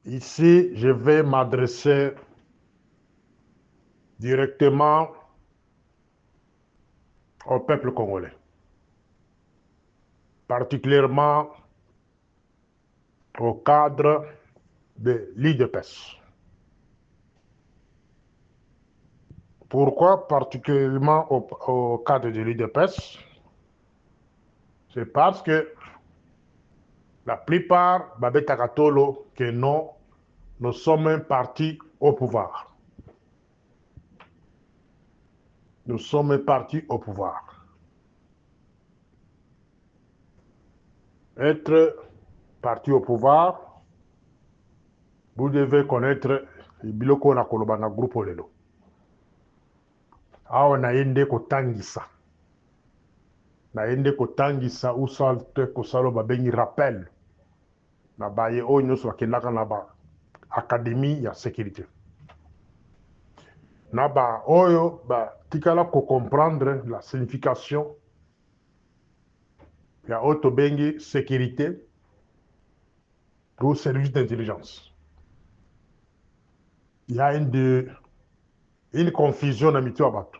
Ici, je vais m'adresser directement au peuple congolais, particulièrement au cadre de l'IDPS. Pourquoi particulièrement au cadre de l'IDPS? C'est parce que la plupart, Babeta Katolo, que nous sommes un parti au pouvoir. Nous sommes un parti au pouvoir. Être parti au pouvoir, vous devez connaître Biloko na Kolobana Groupe Lelo. Awa naende kotangisa. Naende kotangisa usalte kosalo babengi rappel. Na baye oyo nyonso bakendaka na ba académie ya sécurité. Na ba oyo batikala comprendre la signification ya oyo tobengi sécurité ou service d'intelligence. Il y a une confusion dans mito ya bato.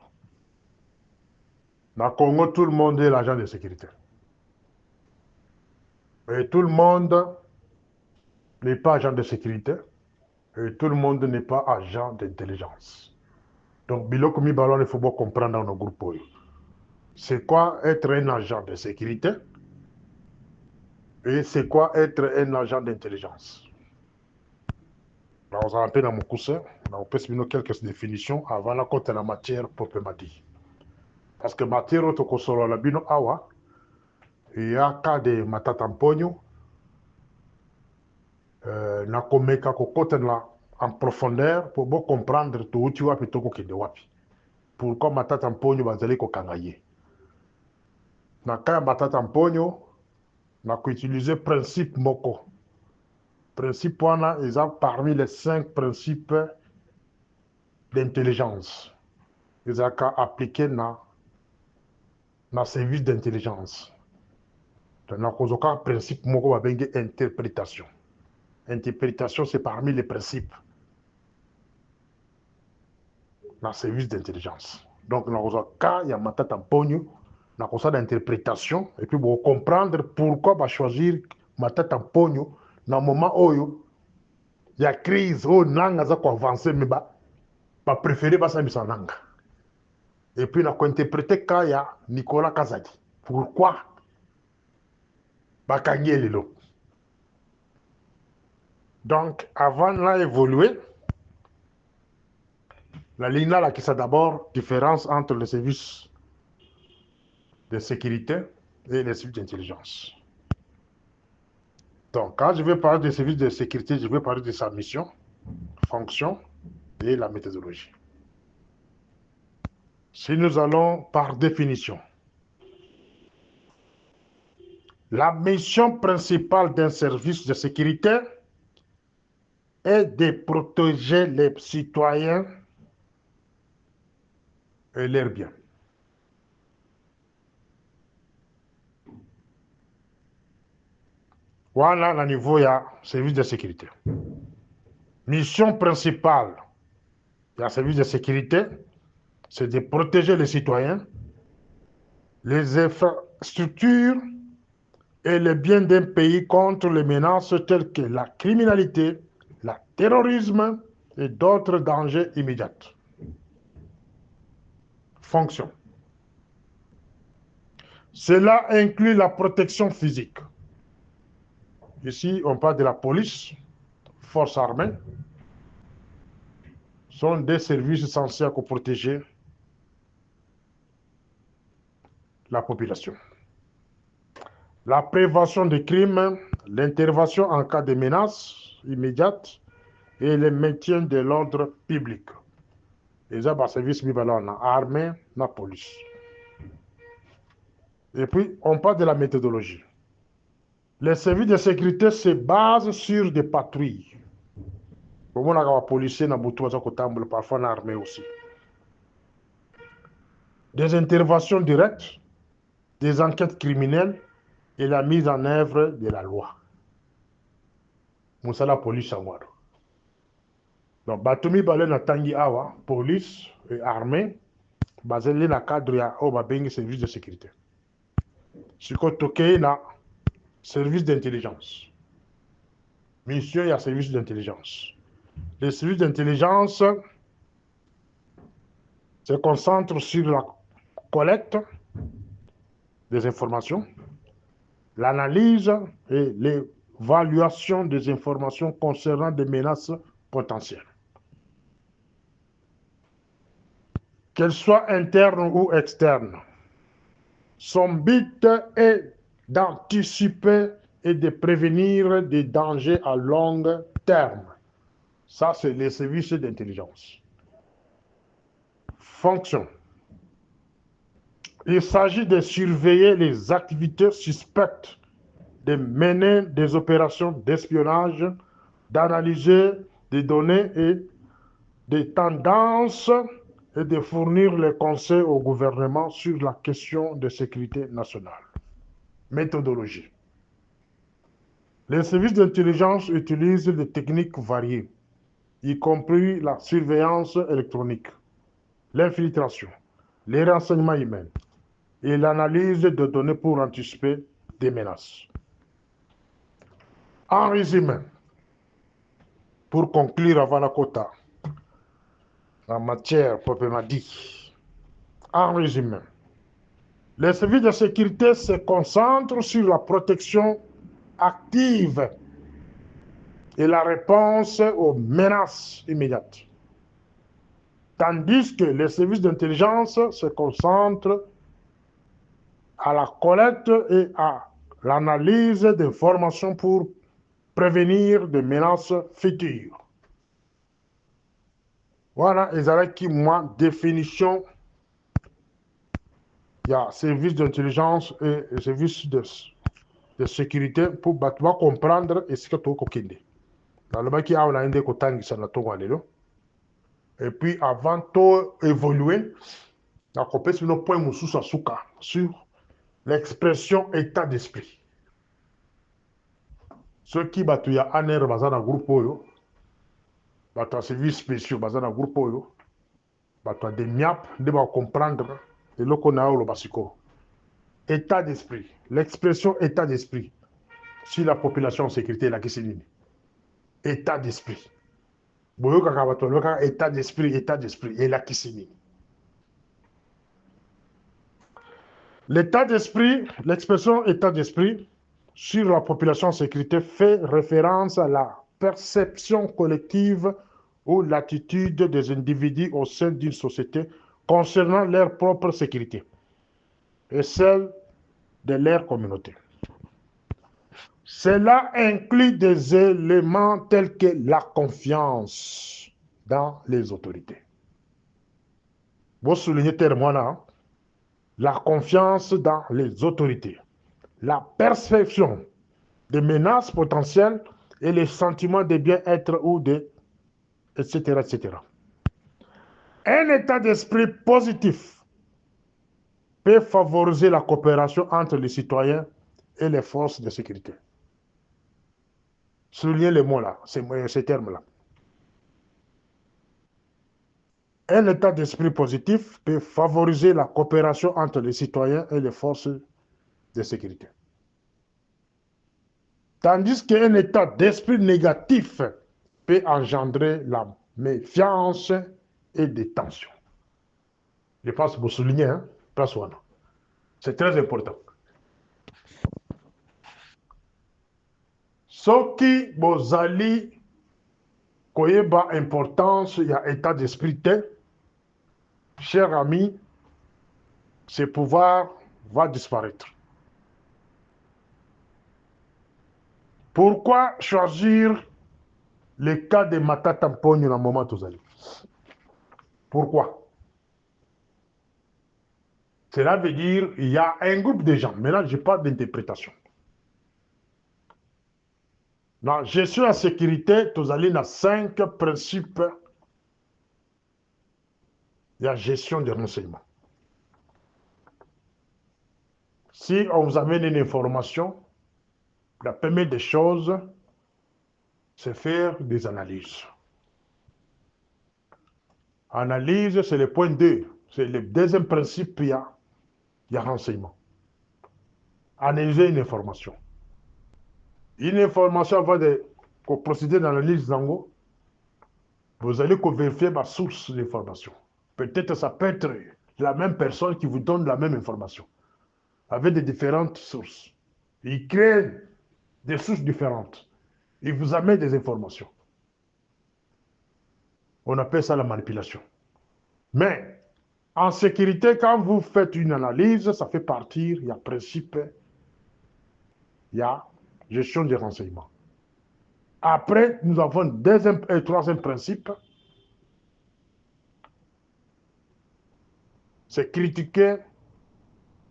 Na Congo, tout le monde est l'agent de sécurité. Et tout le monde n'est pas agent de sécurité. Et tout le monde n'est pas agent d'intelligence. Donc, biloko mibalo, il faut bien comprendre dans nos groupes. C'est quoi être un agent de sécurité et c'est quoi être un agent d'intelligence. Nous allons dans mon coussin, nous avons quelques définitions avant la côte de la matière proprement dit. Parce que matière autokosolo la bino awa, il y a cas de matatamponyo, na komeka kokote en profondeur pour bien comprendre tout tu wapi toko kende wapi. Pourquoi matatamponyo bazali kokanga ye. Na kaya matatamponyo, na ko utiliser principe moko. Principe wana eza parmi les 5 principes d'intelligence. Ezaka appliqué na service d'intelligence. Na kozoka principe moko babengi interprétation. Interprétation, c'est parmi les principes dans le service d'intelligence. Donc, il y a matata pogno, dans le d'interprétation, et puis pour comprendre pourquoi choisir matata pogno dans le moment où il y a crise, où nanga za ko avancer, mais préféré ça mis en nanga. Et puis, on a interprété Kaya Nicolas Kazadi. Pourquoi Bakangi Lelo. Donc, avant d'évoluer, la ligne là, qui c'est d'abord différence entre les services de sécurité et les services d'intelligence. Donc, quand je vais parler des services de sécurité, je vais parler de sa mission, fonction et la méthodologie. Si nous allons par définition, la mission principale d'un service de sécurité est de protéger les citoyens et leurs biens. Voilà le niveau du service de sécurité. Mission principale du service de sécurité, c'est de protéger les citoyens, les infrastructures et les biens d'un pays contre les menaces telles que la criminalité, le terrorisme et d'autres dangers immédiats. Fonction. Cela inclut la protection physique. Ici, on parle de la police, forces armées, sont des services essentiels pour protéger la population. La prévention des crimes, l'intervention en cas de menace immédiate et le maintien de l'ordre public. Les services bivalents, armée, la police. Et puis, on parle de la méthodologie. Les services de sécurité se basent sur des patrouilles. Comme on a un policier, parfois l'armée aussi. Des interventions directes, des enquêtes criminelles et la mise en œuvre de la loi. musala police angwaro. Donc batumi bale na tangi awa police et armée bazeli na cadre ya o babengi service de sécurité. Siko tokei na service d'intelligence. Mission ya service d'intelligence. Les services d'intelligence se concentrent sur la collecte des informations, l'analyse et l'évaluation des informations concernant des menaces potentielles. Qu'elles soient internes ou externes, son but est d'anticiper et de prévenir des dangers à long terme. Ça, c'est les services d'intelligence. Fonction. Il s'agit de surveiller les activités suspectes, de mener des opérations d'espionnage, d'analyser des données et des tendances et de fournir les conseils au gouvernement sur la question de sécurité nationale. Méthodologie. Les services d'intelligence utilisent des techniques variées, y compris la surveillance électronique, l'infiltration, les renseignements humains et l'analyse de données pour anticiper des menaces. En résumé, pour conclure avant la quota, en matière proprement dit, en résumé, les services de sécurité se concentrent sur la protection active et la réponse aux menaces immédiates. Tandis que les services d'intelligence se concentrent à la collecte et à l'analyse d'informations pour prévenir des menaces futures. Voilà, moi, définition. Il y a service d'intelligence et service de sécurité pour comprendre ce que tu as. Dans le baki a inde ko tangi sana to walelo. Et puis avant de évoluer, la compétition no point mususa suka sur l'expression état d'esprit. Ceux qui batu ya aner bazana groupe oyo, batu service spéciaux bazana groupe oyo, batu de miap de ba comprendre et loko na lo basiko. État d'esprit, l'expression état d'esprit sur la population en sécurité la kisinini. État d'esprit. Boyoka kabato loka état d'esprit et la kisinini. L'état d'esprit, l'expression état d'esprit sur la population en sécurité fait référence à la perception collective ou l'attitude des individus au sein d'une société concernant leur propre sécurité et celle de leur communauté. Cela inclut des éléments tels que la confiance dans les autorités. Vous soulignez tellement la confiance dans les autorités, la perception des menaces potentielles et les sentiments de bien-être ou de etc., etc. Un état d'esprit positif peut favoriser la coopération entre les citoyens et les forces de sécurité. Soulignez les mots là, ces termes-là. Un état d'esprit positif peut favoriser la coopération entre les citoyens et les forces de sécurité. Tandis qu'un état d'esprit négatif peut engendrer la méfiance et des tensions. Je pense que vous soulignez, hein, c'est très important. Soki bozali koyeba importance ya état d'esprit, cher ami, ce pouvoir va disparaître. Pourquoi choisir le cas de Matata Mpogno dans le moment Tozali? Pourquoi? Cela veut dire qu'il y a un groupe de gens. Maintenant, je parle d'interprétation. Dans la gestion de la sécurité, Tozali a 5 principes de la gestion des renseignements. Si on vous amène une information, la première des choses, c'est faire des analyses. Analyse, c'est le point 2. C'est le deuxième principe, il y a renseignement. Analyser une information. Une information avant de procéder dans l'analyse d'ango, vous allez vérifier ma source d'information. Peut-être ça peut être la même personne qui vous donne la même information, avec des différentes sources. Il crée des sources différentes. Il vous amène des informations. On appelle ça la manipulation. Mais en sécurité, quand vous faites une analyse, ça fait partir, il y a principe, il y a gestion des renseignements. Après, nous avons deuxième et troisième principe, c'est critiquer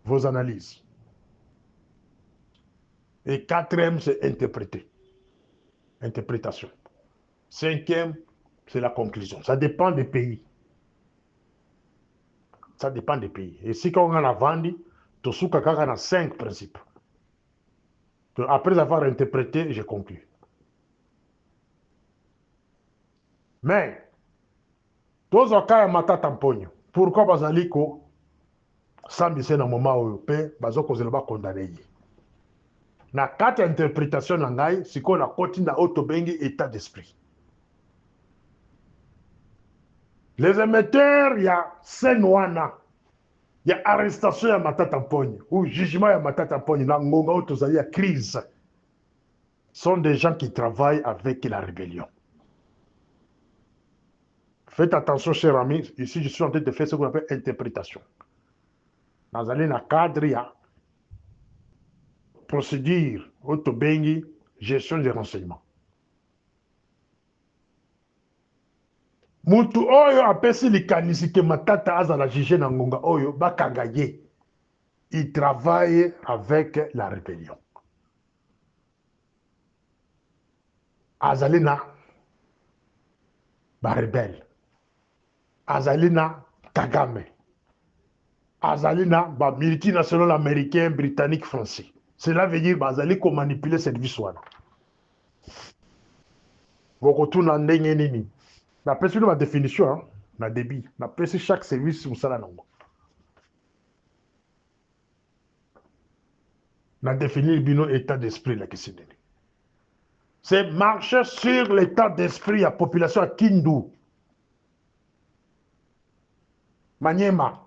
vos analyses. Et quatrième, c'est interpréter. Interprétation. Cinquième, c'est la conclusion. Ça dépend des pays. Ça dépend des pays. Et si on a vendu, tout ce qu'on a 5 principes. Donc, après avoir interprété, j'ai conclu. Mais, tous les cas, pourquoi bazali ko sambise na moment oyo pe bazokozela bakondane ye na kati ya interprétation na ngai sikoyo nakoti na oyo tobengi état d'esprit. Les émetteurs ya scène wana ya arrestation ya Matata Mponyo ou jugement ya Matata Mponyo na ngonga oyo tozali ya crise sont des gens qui travaillent avec la rébellion. Faites attention, chers amis, ici je suis en train de faire ce qu'on appelle interprétation. Nazali na cadre ya procédure autobengi gestion des renseignements. Mutu oyo apesi likanisi ke Matata azala juge na ngonga oyo bakanga ye. Il travaille avec la rébellion. Azalina ba rebelle. Azalina Kagame. Azalina ba multinational américain, britannique, français. Cela veut dire bazali ko manipuler cette vie wana. Bokotuna ndenge nini. Na pesi ma définition hein, na débit. Na pesi chaque service musala nango. Na définir bino état d'esprit la question. C'est marcher sur l'état d'esprit de la population à Kindu. Maniema.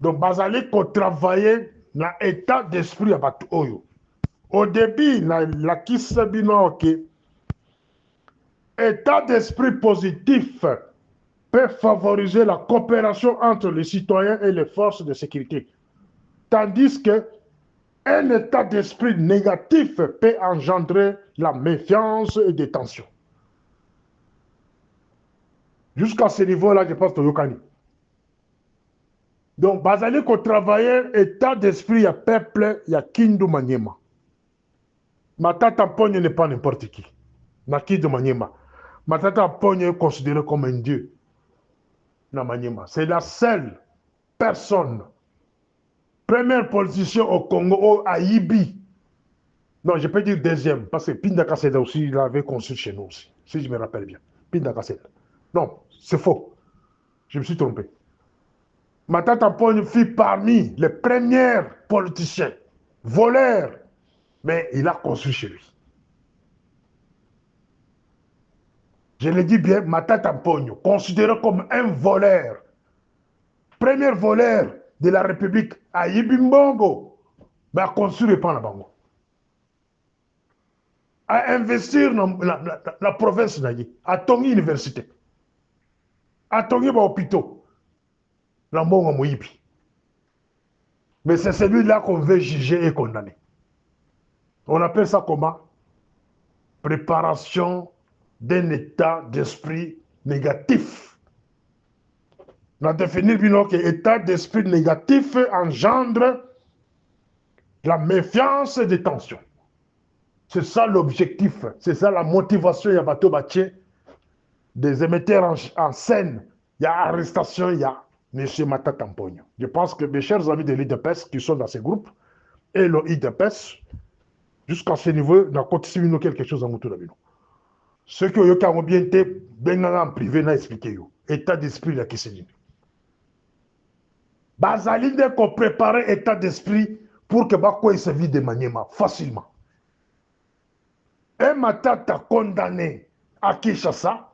Donc, bazali ko travailler dans l'état d'esprit à Batu Oyo. Au début, la kisa bino ok. État d'esprit positif peut favoriser la coopération entre les citoyens et les forces de sécurité. Tandis que un état d'esprit négatif peut engendrer la méfiance et des tensions. Jusqu'à ce niveau-là, je pense que Yokani. Donc, bazali ko travailler état d'esprit à peuple, il y a Kindu Maniema. Matata Mponyo n'est pas n'importe qui. Na Kindu Maniema. Matata Mponyo est considéré comme un dieu. Na Maniema. C'est la seule personne, première politicien au Congo, au Haïbi. Non, je peux dire deuxième, parce que Pinda Kaseda aussi, il avait conçu chez nous aussi, si je me rappelle bien. Pinda Kaseda. Non, c'est faux. Je me suis trompé. Matata Mponyo fit parmi les premiers politiciens, voleurs, mais il a construit chez lui. Je le dis bien, Matata Mponyo, considéré comme un voleur, premier voleur de la République, à Yibimbongo, a construit pas la bango. À investir dans la province d'Ayi, à Tongi Université, à Tongi hôpitaux, la Mbongo Moïbi. Mais c'est celui-là qu'on veut juger et condamner. On appelle ça comment? Préparation d'un état d'esprit négatif. On a défini que l'état d'esprit négatif engendre la méfiance et des tensions. C'est ça l'objectif, c'est ça la motivation. Il y a bateau bâti, des émetteurs en scène, il y a arrestation, il y a M. Matata Mponyo. Je pense que mes chers amis de l'IDPS qui sont dans ces groupes, et le IDPS, jusqu'à ce niveau, on a continué quelque chose en Moutourabino. Ceux qui ont bien été, en privé, n'a expliqué yo. État d'esprit la Kissénine. Bazaline qu'on prépare état d'esprit pour que Bakoye se vide de Maniema facilement. Un Matata condamné à Kinshasa,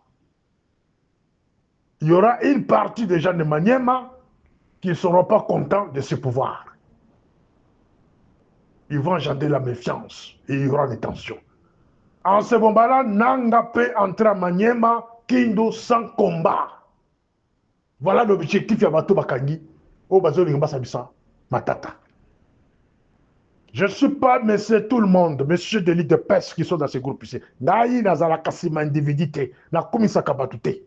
il y aura une partie des gens de Maniema qui ne seront pas contents de ce pouvoir. Ils vont engendrer la méfiance et il y aura des tensions. En ce moment-là, Nanga peut entrer à Maniema, Kindo sans combat. Voilà l'objectif de Yabato Bakangi. Au Bazo Sabisa, Matata. Je ne suis pas monsieur tout le monde, monsieur de l'île de pêche qui sont dans ces groupes ici. Naï Nazala Kassima individuité, na Komisa Kabatouté.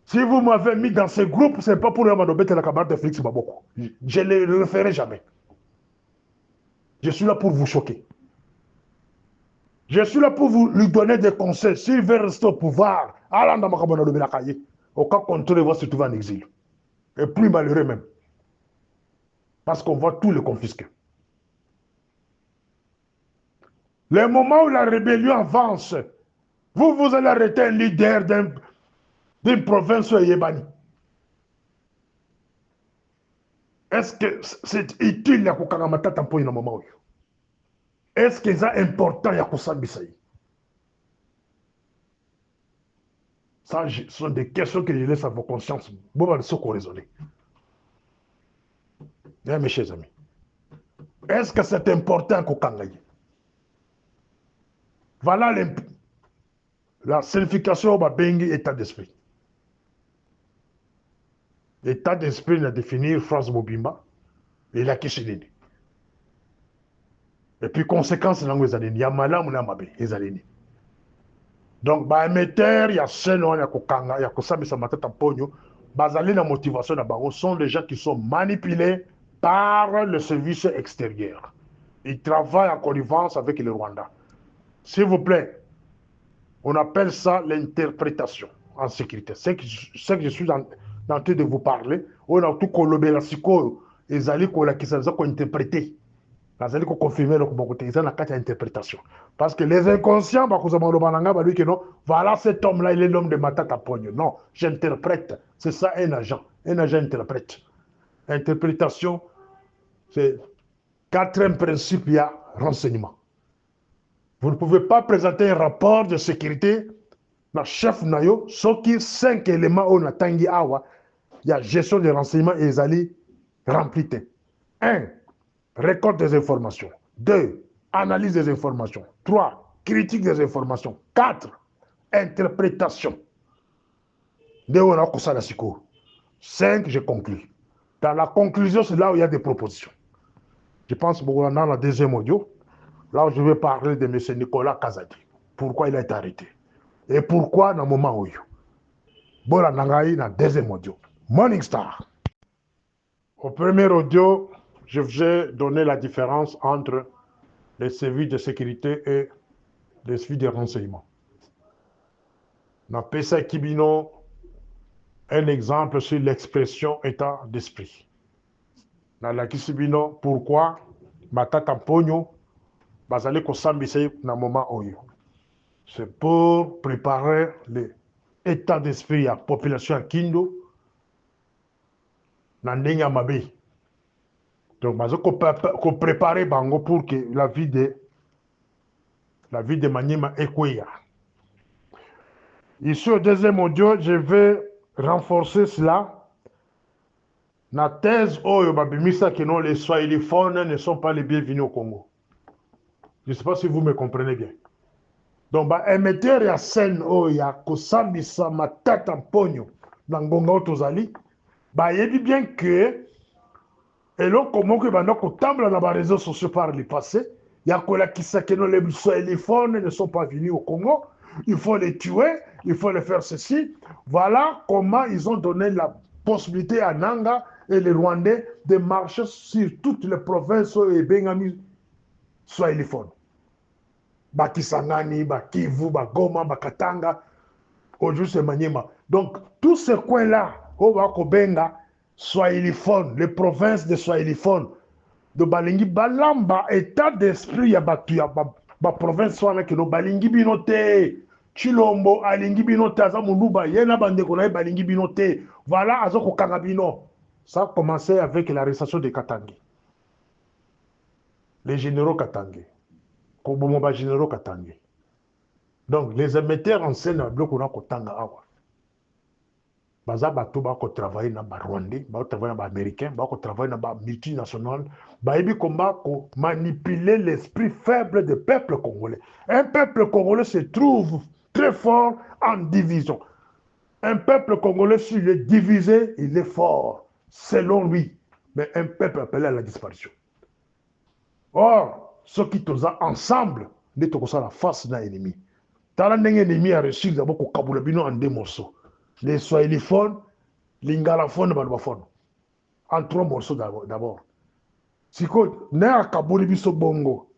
Si vous m'avez mis dans ces groupes, ce n'est pas pour le Madobete la camarade de Félix Baboko. Je ne le ferai jamais. Je suis là pour vous choquer. Je suis là pour vous lui donner des conseils. S'il veut rester au pouvoir, au cas contraire, il va se trouver en exil. Et plus malheureux même. Parce qu'on va tout le confisquer. Le moment où la rébellion avance, vous allez arrêter un leader d'une province Yébani. Est-ce que c'est utile à Kokangamata Tampo dans moment où? Est-ce que c'est important à Kosambisaï? Ça, ce sont des questions que je laisse à vos consciences. Bon, on va se raisonner. Mes chers amis, est-ce que c'est important à Kokangaï? Voilà la signification de Bengi état d'esprit. L'état d'esprit n'a définir France Mobimba et la Kishinini. Et puis, conséquence, il y a Malam ou Namabe, les alignés. Donc, bah, émetteur, il y a Seno, il y a Kokanga, il y a Kosabi Samatata Pogno, basali la motivation là-bas, sont des gens qui sont manipulés par le service extérieur. Ils travaillent en connivence avec le Rwanda. S'il vous plaît, on appelle ça l'interprétation en sécurité. C'est que je suis en train de vous parler. On a tout colobé la psycho, et Zali qui s'est interprété. Zali qui confirmé le côté, ils ont la carte d'interprétation. Parce que les inconscients, voilà cet homme-là, il est l'homme de Matata Pogno. Non, j'interprète. C'est ça un agent. Un agent interprète. Interprétation, c'est quatrième principe, il y a renseignement. Vous ne pouvez pas présenter un rapport de sécurité dans chef Nayo, sauf qu'il y a 5 éléments où on a tangi awa, il y a gestion des renseignements et ils allaient remplir. 1. Récolte des informations. 2. Analyse des informations. 3. Critique des informations. 4. Interprétation. 5. Je conclue. Dans la conclusion, c'est là où il y a des propositions. Je pense beaucoup dans la deuxième audio, là où je vais parler de M. Nicolas Kazadi. Pourquoi il a été arrêté. Et pourquoi dans le moment où il y a. Bon, dans la deuxième audio. Morning Star. Au premier audio, je vous ai donné la différence entre les services de sécurité et les services de renseignement. Dans PSA Kibino, un exemple sur l'expression état d'esprit. Dans la Kisibino, pourquoi Matata Pogno, Bazali Kosambise dans le moment où il y a. C'est pour préparer l'état d'esprit à la population à Kindo, dans le Mabe. Donc, je vais préparer Bango pour que la vie de Maniema Ekweya. Ici, au deuxième audio, je vais renforcer cela. La thèse, que les Swahiliphones ne sont pas les bienvenus au Congo. Je ne sais pas si vous me comprenez bien. Donc, émetteur ya scène ya kosambisa Matata Pogno dans Ngonga Otozali, il dit bien que et donc comment que dans les réseaux sociaux par le passé, il y a que les Swahiliphones ne sont pas venus au Congo, il faut les tuer, il faut les faire ceci. Voilà comment ils ont donné la possibilité à Nanga et les Rwandais de marcher sur toutes les provinces et Bengami Swahiliphones. Bakisangani, Bakivu, Bagoma, Bakatanga, aujourd'hui c'est Maniema. Donc, tous ces coins-là, Owakobenga, Swahiliphone, les provinces de Swahiliphone, de Balingi, Balamba, état d'esprit, ba province wana ke no balingi bino te. Chilombo alingi bino te aza muluba yena bandeko na ye balingi bino te. Voilà azo ko kanga bino. Ça a commencé avec l'arrestation de Katangé. Les généraux Katangé. Kobomoba généraux Katangé. Donc les émetteurs en scène na bloc on a kotanga awa. Baza bato ba ko travailler na ba Rwandais, ba ko travailler na ba américain, ba ko travailler na ba multinational, ba ebi komba ko manipuler l'esprit faible du peuple congolais. Un peuple congolais se trouve très fort en division. Un peuple congolais s'il est divisé, il est fort selon lui, mais un peuple appelé à la disparition. Or, ceux qui sont ensemble, ne sont pas la face d'un ennemi. Tant qu'un ennemi a reçu d'abord qu'on kabula bino en deux morceaux. Les swahiliphones, les ngalaphones, en trois morceaux d'abord. Si ko na kabuli biso bongo,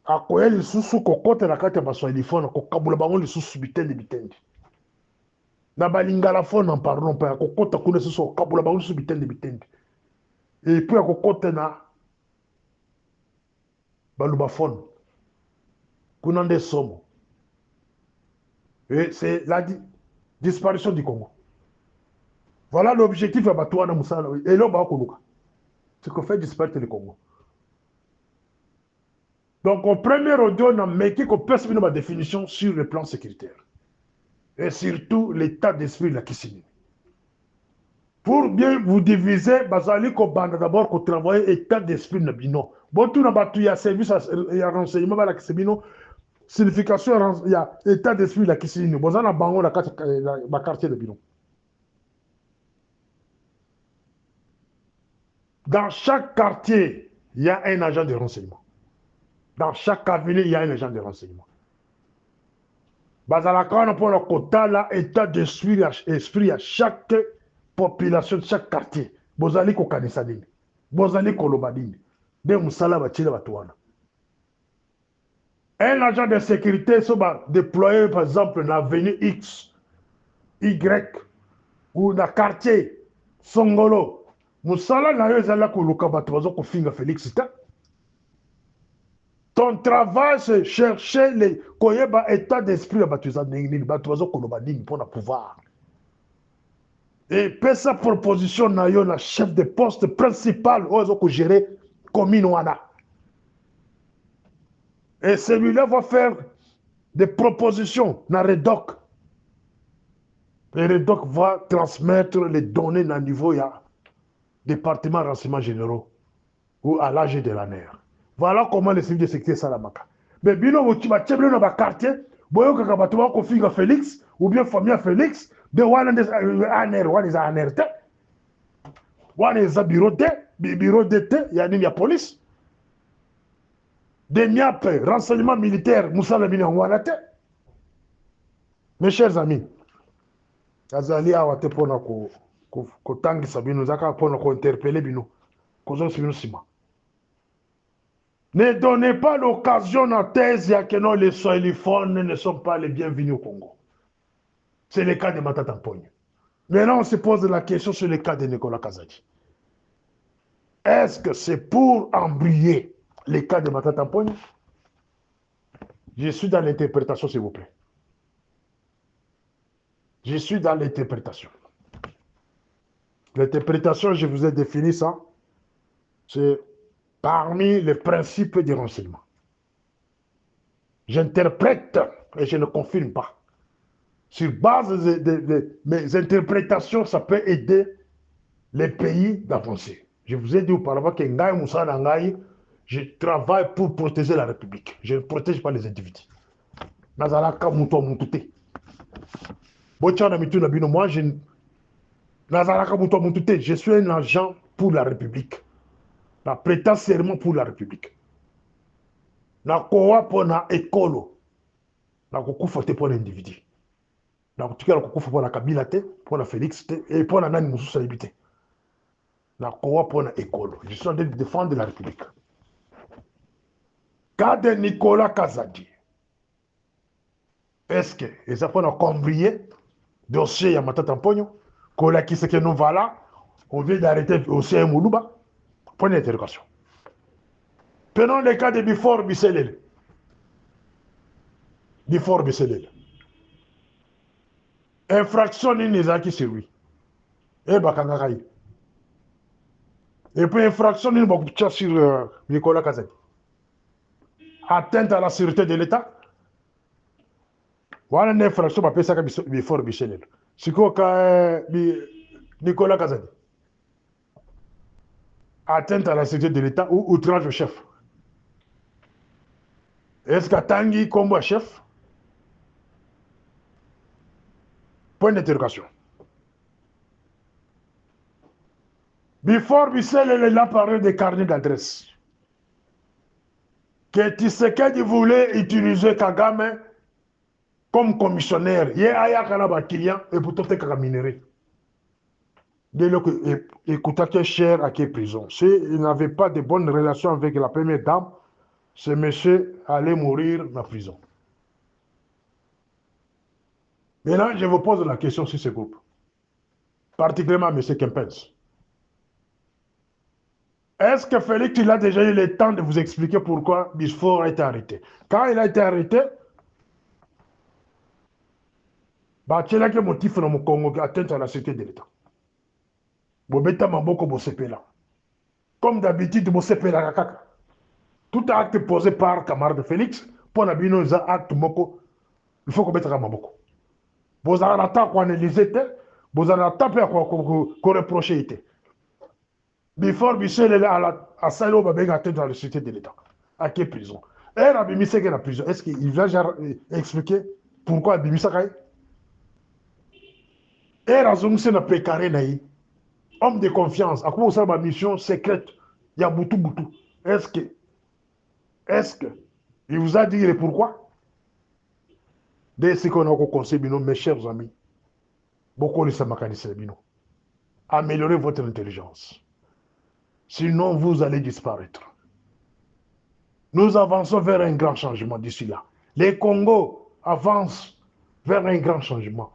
akoya lisusu kokota na kati ya baswahiliphone ko kabula bango lisusu bitende. Na balingalaphone en parlons pas kokota kuna lisusu kabula bango lisusu bitende. Et puis akokota na balubaphone. Kuna nde somo. Et c'est la disparition du Congo. Voilà l'objectif à Batouana Moussala. Et là, c'est qu'on fait disparaître le Congo. Donc, au premier audio, on a mis une définition sur le plan sécuritaire. Et surtout, l'état d'esprit de la Kissini. Pour bien vous diviser, Bazali Kobanda d'abord qu'on travaille l'état d'esprit de Bino. Bon, tout il y a service, il y a renseignement, la Kissino. Signification, il y a état d'esprit de la Kissini. Bon, on a bango la quartier de Bino. Dans chaque quartier, il y a un agent de renseignement. Dans chaque avenue, il y a un agent de renseignement. Bazalaka, pour le quota, là, état d'esprit à chaque population de chaque quartier. Bozali ko kanisadini. Bozali ko lobadini. De musala batile batuana. Un agent de sécurité soit déployé, par exemple, dans l'avenue X, Y, ou dans le quartier Songolo. Musala na yo ezala koluka bato bazo kofinga Félix ta. Ton travail c'est chercher les koyeba état d'esprit ya bato za nini bato bazo koloba nini pour pouvoir. Et pesa proposition na yo na chef de poste principal ozo ko gérer commune wana. Et celui-là va faire des propositions na Redoc. Et Redoc va transmettre les données na niveau ya département renseignements généraux ou à l'âge de la NER. Voilà comment les civils de sécurité salamaka. Mais bino vous va tchebler dans le quartier, boyo kaka bato ba ko finga Félix ou bien famille Félix, de wana des ANR, wana des ANR te. Wana des bureau de te, ya nini ya police. Des miap renseignement militaire, musala bino wana te. Mes chers amis, azali awa te pona ko tangisa bino zaka pona ko interpeller bino kozo bino sima. Ne donnez pas l'occasion à thèse que non les swahiliphones ne sont pas les bienvenus au Congo. C'est le cas de Matata Mponyo. Maintenant on se pose la question sur le cas de Nicolas Kazadi. Est-ce que c'est pour embrayer le cas de Matata Mponyo? Je suis dans l'interprétation s'il vous plaît. Je suis dans l'interprétation. L'interprétation, je vous ai défini ça, c'est parmi les principes du renseignement. J'interprète et je ne confirme pas. Sur base de mes interprétations, ça peut aider les pays d'avancer. Je vous ai dit auparavant que Ngaï Moussa Nangaï, je travaille pour protéger la République. Je ne protège pas les individus. Nazalaka Mouto Moutouté. Moi, je suis un agent pour la République. Je prêta serment pour la République. Je suis pour la école. Je suis pour l'individu. Je suis pour la Kabila, pour la Félix et pour la Nani Moussou Salibité. Je suis pour l'école. Je suis en train de défendre la République. Cas de Nicolas Kazadi. Est-ce que les Africains ont cambrié dossier à Matata Mponyo? Kola qui c'est que nous voilà, on vient d'arrêter aussi un Moulouba. Point d'interrogation. Prenons le cas de Bifor Bisselele. before biselele infraction nini ezalaki sur lui bakangaka ye et puis infraction nini bakotia sur Nicolas Kazadi atteinte à la sûreté de l'état wana nde infraction bapesaka before biselele sikoyo ka Nicolas Kazadi atteinte à la sûreté de l'état ou outrage au chef. Est-ce qu'atangi kombo chef? Point d'interrogation. Before Bissell a parlé des carnets d'adresse. Que Tshisekedi voulait utiliser Kagame comme commissionnaire. Il y a un client et pour tout le minéré. Dès lors qu'il coûtait cher à quelle prison. S'il n'avait pas de bonnes relations avec la première dame, ce monsieur allait mourir dans la prison. Maintenant, je vous pose la question sur ce groupe. Particulièrement M. Kempens. Est-ce que Félix, il a déjà eu le temps de vous expliquer pourquoi Bisfort a été arrêté? Quand il a été arrêté, il y a un motif dans le Congo qui atteint à la sécurité de l'État. Comme d'habitude, tout acte posé par camarade Félix, pour la bino, acte moko, il faut qu'on mette à Maboko. Vous avez l'attaque qu'on analysait, vous avez l'attaque qu'on reprochait. Before Michel à Salo va bien atteindre dans la sécurité de l'État. À quelle prison? Et Rabimi c'est la prison. Est-ce qu'il va expliquer pourquoi Rabimi Sakai? Et Razong c'est la précaré homme de confiance. À quoi ça ma mission secrète? Il y a Boutou Boutou. Est-ce que il vous a dit pourquoi? Dès ce qu'on a au conseil, mes chers amis, beaucoup de Samakanissé, améliorez votre intelligence. Sinon, vous allez disparaître. Nous avançons vers un grand changement d'ici là. Les Congos avancent vers un grand changement.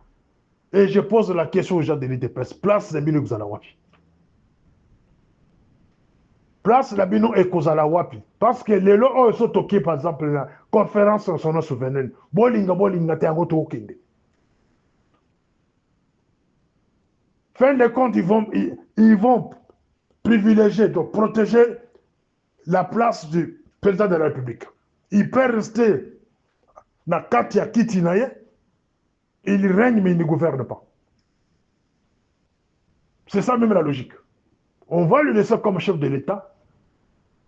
Et je pose la question aux gens de l'IDPS. Place Zembino Kozalawapi. Place Labino et Kozalawapi. Parce que les lois sont toqués, par exemple, la conférence en son souvenir. Bolinga, te angoto okende. Fin de compte, ils vont privilégier, de protéger la place du président de la République. Il peut rester dans Katia Kitinaye, il règne mais il ne gouverne pas. C'est ça même la logique. On va le laisser comme chef de l'État,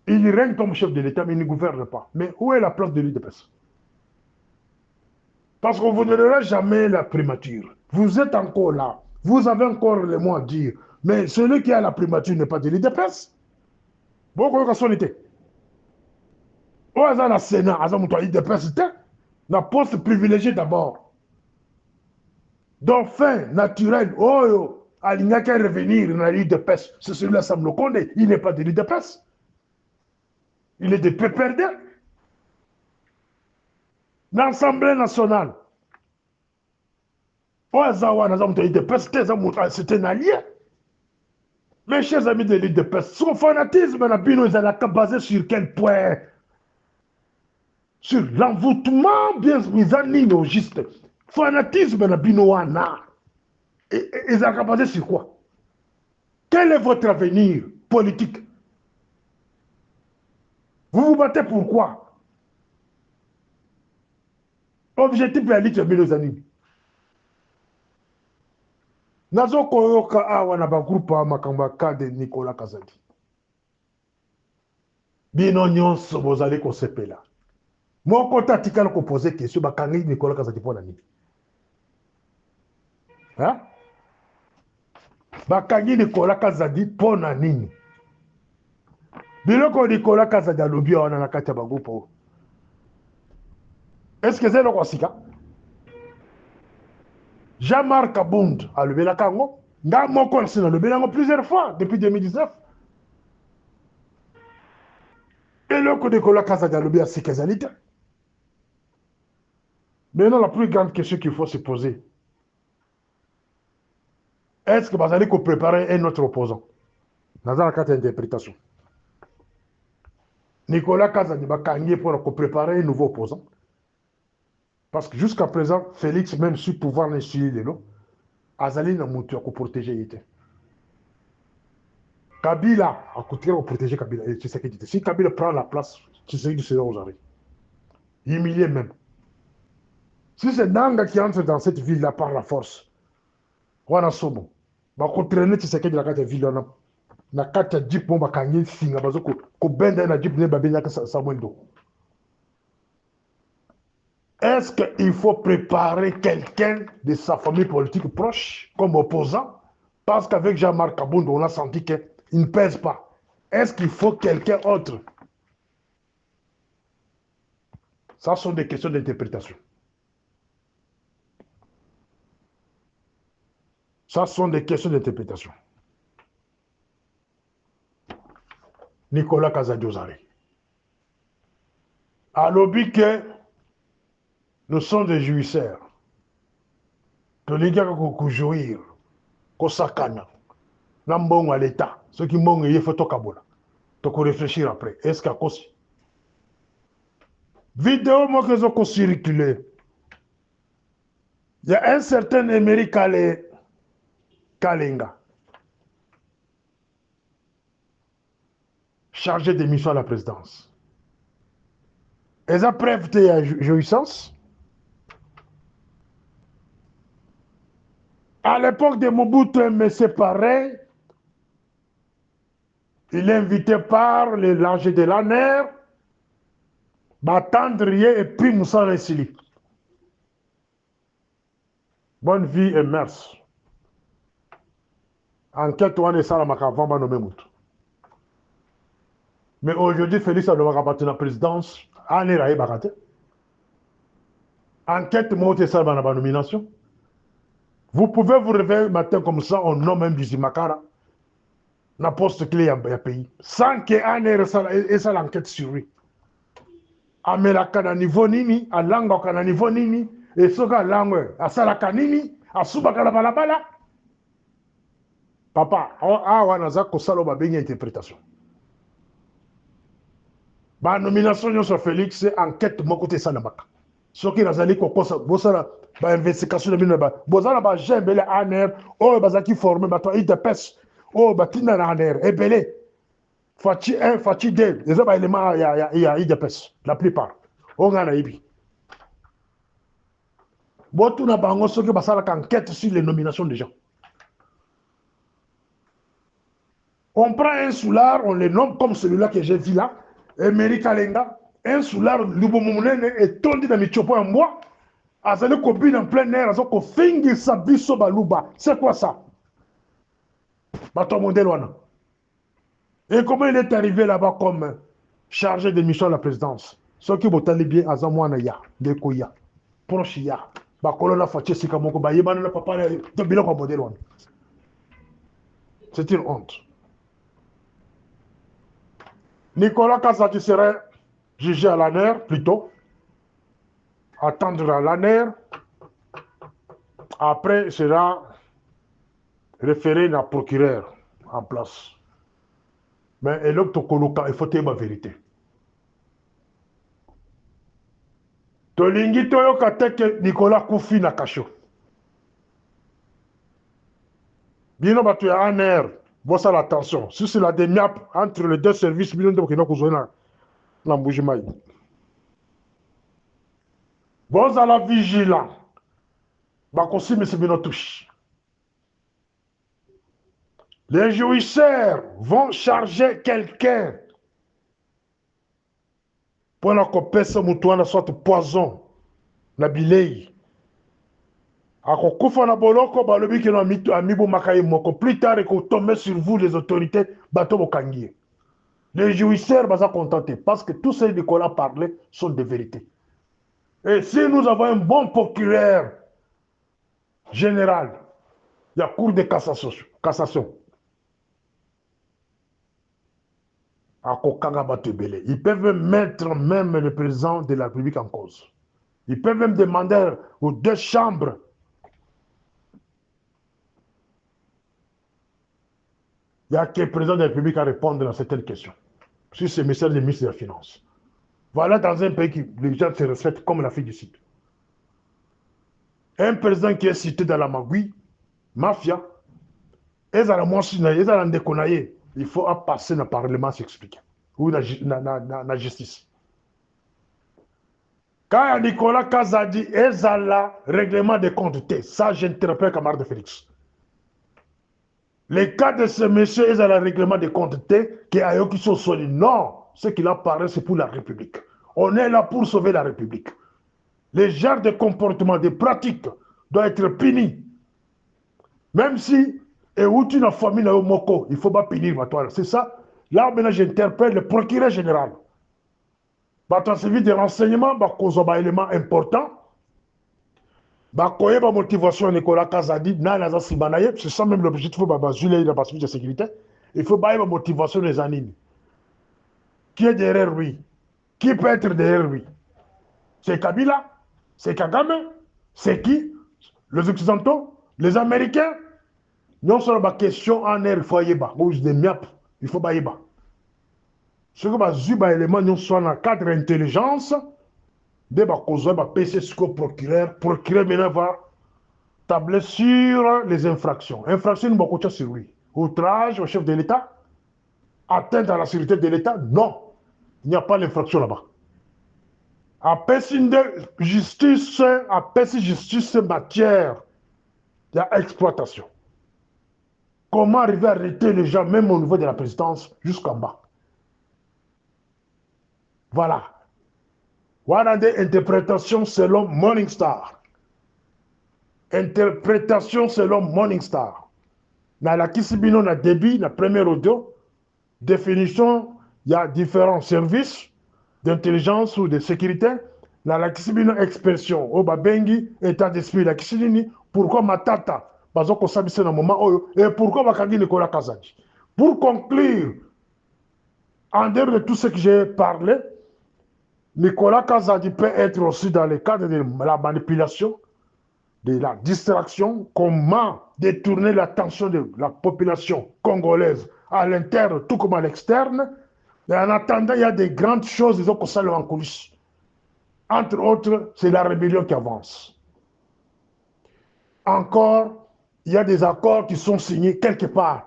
il règne comme chef de l'État mais il ne gouverne pas. Mais où est la place de l'UDPS? Parce qu'on vous ne donnera jamais la primature. Vous êtes encore là, vous avez encore les mots à dire, mais celui qui a la primature n'est pas de l'UDPS. Beaucoup de son été. Au hasard, la Sénat, à l'UDPS, la poste privilégiée d'abord. Donc, fin naturel, oh, il n'y a qu'à revenir dans l'UDPS. C'est celui-là, Sam Lokonde, il n'est pas de l'UDPS. Il est de PPRD. L'Assemblée nationale. Oh, c'est un allié. Mes chers amis de l'UDPS, son fanatisme, il est basé sur quel point? Sur l'envoûtement bien misanilogiste. Fanatisme na binoana. Et ils ont basé sur quoi? Quel est votre avenir politique? Vous vous battez pour quoi? Objectif de la Ligue de Bilozani. Nazo koyoka awa na ba groupe makambaka de Nicolas Kazadi. Bino nyonso bozali ko sepela. Moko tatikala ko poser question bakangi Nicolas Kazadi pona nini? Hein? Bakangi Nicolas Kazadi pona nini? Biloko Nicolas Kazadi alobi wana na kati ya ba groupe. Est-ce que c'est le Kosika? Jean-Marc Abound a levé la kango. Nga moko a levé la plusieurs fois depuis 2019. Et le coup de Nicolas Kazadi a levé à ses qualité. Maintenant, la plus grande question qu'il faut se poser, est-ce que vous allez préparer un autre opposant? Dans la carte d'interprétation. Nicolas Kazadi va gagner pour préparer un nouveau opposant. Parce que jusqu'à présent, Félix, même sur pouvoir l'insuler les lots, Azali n'a monté à protéger. Kabila a continué à protéger Kabila. Et Tshisekedi. Si Kabila prend la place, Tshisekedi sera aux arrêts. Humilié même. Si c'est Nanga qui entre dans cette ville-là par la force, on a sobo. Va traîner Tshisekedi dans la ville là. Na kati ya jeep bomba kanyi singa bazo ko benda na jeep ne babenya ka Samuel. Est-ce qu'il faut préparer quelqu'un de sa famille politique proche comme opposant? Parce qu'avec Jean-Marc Kabondo, on a senti qu'il ne pèse pas. Est-ce qu'il faut quelqu'un autre? Ça sont des questions d'interprétation. Ça sont des questions d'interprétation. Nicolas Kazadiozare. À l'objet que nous sommes des jouisseurs. De l'idée qu'on jouir, qu'on s'accane. N'ambon à l'État. Ceux qui m'ont eu fait au Kabola. Donc on réfléchir après. Est-ce qu'il y a cause? Vidéo, moi, que j'ai circulé. Il y a un certain Emery Kalenga, chargé de mission à la présidence. Ils ont prêté à jouissance. À l'époque de Mobutu, mais c'est pareil. Il est invité par les l'âge de l'ANER, Batandrier et puis Moussa Ressili. Bonne vie et merci. Enquête on est ça la macavant ba nommé Moutou. Mais aujourd'hui, Félix a devant rabattre la présidence. Ané raï bakate. Enquête monte ça dans la nomination. Vous pouvez vous réveiller le matin comme ça, on nomme un Bizimakara. Na poste clé à pays. Sans que Ané et ça l'enquête sur lui. Amelaka na niveau nini, alanga na niveau nini, et soka langue, asalaka nini, asubaka la balabala. Papa, wana kosalo ba benye interprétation. Ba nomination sur Félix, c'est enquête mon côté ça na baka. Soki nazali kokosa bosala ba investigation na ba bozala ba jembele aner, o bazaki formé ba to IDPS, o batina na aner, ebele. Fachi 1, Fachi 2, les autres éléments, il y a IDPS, la plupart. On a ibi. Bon, tout n'a pas enquête sur les nominations des gens. On prend un soulard, on les nomme comme celui-là que j'ai vu là, Emery Kalenga, un soulard, Lubomounene, et tondi dans Michopo en bois, azale kobine en plein air, azale ko fingi sabiso baluba. C'est quoi ça? Bato modèle wana. Et comment il est arrivé là-bas comme chargé de mission à la présidence? Ce qui vous allez bien à Zamouana ya, Dekoya, Prochia, Bakolona Faché Sikamoko, Bayebana Papa, de Biloko modèle. C'est une honte. Nicolas Kazadi serait jugé à l'ANER, plutôt. Attendre à l'ANER. Après, il sera référé à procureur en place. Mais il faut dire la vérité. Tolingi toyoka teke Nicolas Koufi na kasho. Bino batu ya ANR, voici l'attention. Si c'est la demiap entre les deux services, bino de kino kuzona na Mbujimai. Vous à la vigilant. Bakosi mais c'est bino touche. Les jouisseurs vont charger quelqu'un pour la copesse mutuana soit poison na bilei. Ako kufa na boloko balobi ke na amibo makai moko plus tard et qu'on tombe sur vous les autorités bato bokangié. Les jouisseurs vont se contenter parce que tous ceux qu'on a parlé sont des vérités. Et si nous avons un bon procureur général, il y a cour de cassation. Ils peuvent mettre même le président de la République en cause. Ils peuvent même demander aux deux chambres il n'y a que le président de la République à répondre à certaines questions. Si c'est le ministère des Finances. Voilà dans un pays qui les gens se respectent comme la fille du site. Un président qui est cité dans la magouille, mafia, et dans la moitié, et dans la déconnaille, il faut passer dans le Parlement s'expliquer. Ou dans la justice. Quand Nicolas Kazadi est dans le règlement des comptes, ça j'interpelle camarade de Félix. Les cas de ce monsieur est dans le règlement des comptes, qui a qui sont soignés. Non, ce qu'il apparaît, c'est pour la République. On est là pour sauver la République. Les genres de comportements, de pratiques doivent être punis. Même si, et où tu n'as famille, il ne faut pas punir. C'est ça. Là, maintenant, j'interpelle le procureur général. Dans service de renseignement, il y a un élément important. Il y a une motivation de Nicolas Kazadi, c'est ça même l'objectif de sécurité. Il faut une motivation des animes. Qui est derrière lui? Qui peut être derrière lui? C'est Kabila? C'est Kagame? C'est qui? Les Occidentaux? Les Américains? Non seulement la question en air, il faut y aller. Il faut y aller. Ce que va un élément, nous sommes dans le cadre d'intelligence, de la PC sur le procureur. Le procureur maintenant va tabler sur les infractions. Infraction, nous va sur lui. Outrage au chef de l'État? Atteinte à la sécurité de l'État? Non. Il n'y a pas d'infraction là-bas. Après justice matière d'exploitation. Comment arriver à arrêter les gens, même au niveau de la présidence, jusqu'en bas? Voilà. Voilà des interprétations selon Morningstar. Interprétation selon Morningstar. Dans la Kisibino, dans le débit, dans le premier audio, définition, il y a différents services d'intelligence ou de sécurité. Dans la Kisibino, expression, au Babengi, état d'esprit, la Kisibini, pourquoi Matata, parce qu'on s'habille dans le moment, et pourquoi Bakagi Nicolas Kazadi. Pour conclure, en dehors de tout ce que j'ai parlé, Nicolas Kazadi peut être aussi dans le cadre de la manipulation, de la distraction, comment détourner l'attention de la population congolaise à l'interne tout comme à l'externe. Et en attendant, il y a des grandes choses, disons, qu'on s'allume en coulisses. Entre autres, c'est la rébellion qui avance. Encore, il y a des accords qui sont signés quelque part.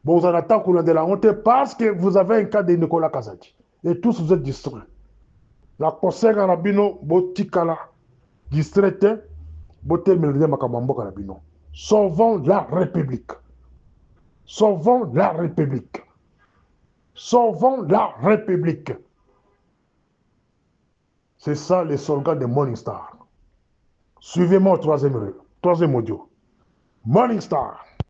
Bon, vous en attendez qu'on a de la honte parce que vous avez un cas de Nicolas Kazadi. Et tous vous êtes distraits. La conseil Arabino, Botikala, distraité, Botel Melodie Makamambo Karabino. Sauvons la République. Sauvons la République. Sauvons la République. C'est ça le slogan de Morningstar. Suivez-moi au troisième audio. Morningstar.